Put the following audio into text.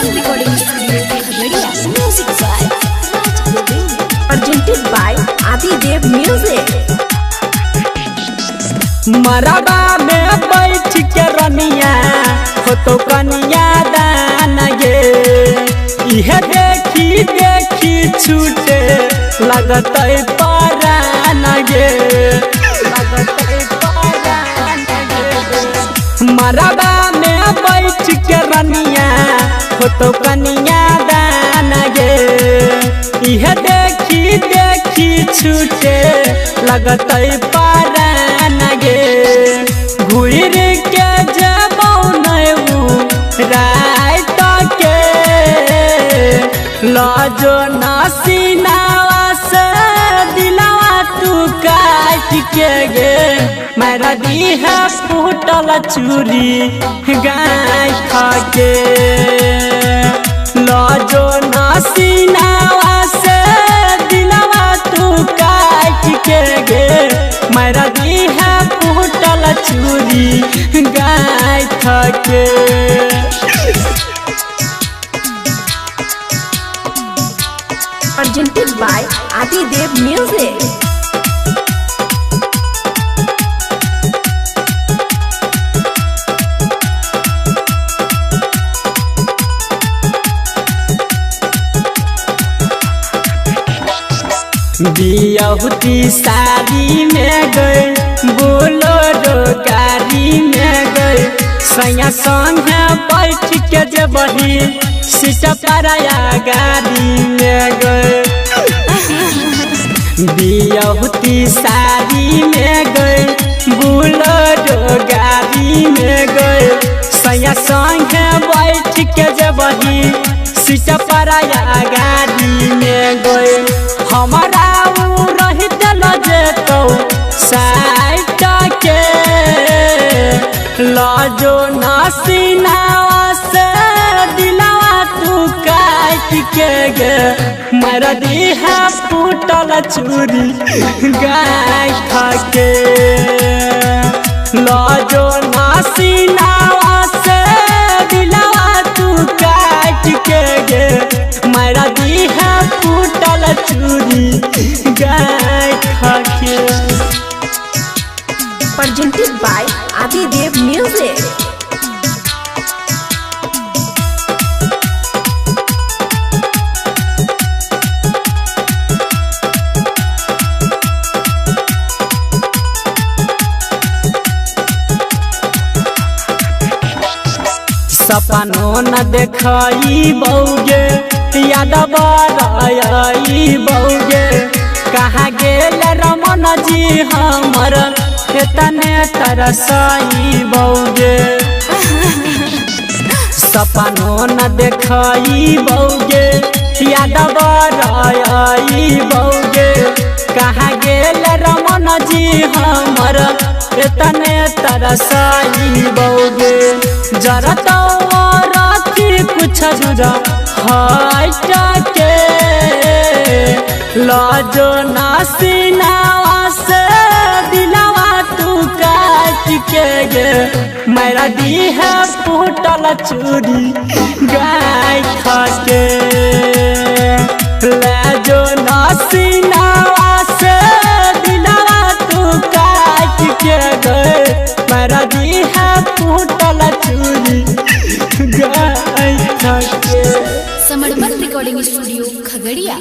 समर्पण recording studio Khagaria. Music by Raj Govind, presented by Adidev music. मरबा में बैठ के रनिया हो तो कनिया दान गे, यह देखी देखी छूटे लगत परान गे, मरबा में बैठ के रनिया हो तो कनिया दान गे, यह देखी देखी छूटे लगत परान गे। घुर के जबऊ रात के लाजो नासीनावा से दिलावा तू काट के गे, मेरा दी है फूटल चूरी गाय खाके। लाजो नासीनावा से दिलावा तू काट के गे, मेरा दी है फूटल चूरी गाय खाके। Presented by Adidev music. बियाहुती शादी में गए, बोलोरो गाड़ी में गए, सैया संग बैठ के जबही सीट पराया गाड़ी में गए। बियाहुती शादी में गए, बोलोरो गाड़ी में गए, सैया संग बैठ के जबही सीट पराया गाड़ी में गए। हमारा रहित लजेतो साइट के लाजो नासीनावा से दिलावा तू काट के गे, मेरा दी है फूटल चूरी गाय खाके। लाजो नासीनावा से दिलावा तू काट के गे, मेरा दी है फूटल चूरी गाय खाके। Presented by Adidev music. सपनो न देखई बौगे, याद बरई बौगे, कहाँ गेल रमन जी हमर तने तरसई बौगे। सपनो न देखई बौगे, याद बरई बौगे, कहाँ गेल रमन जी हमर तने तरसई बौगे। जरा तो राखी कुछ जुरा हट के, लाजो नासीनावा से दिलावा तू काट के गे, मेरा दी है फूटल चूरी गाय खाके। लाजो नासीनावा से दिलावा तू काट के गे, मेरा दी है फूटल चूरी गाय खाके। समर्पण रिकॉर्डिंग स्टूडियो खगड़िया।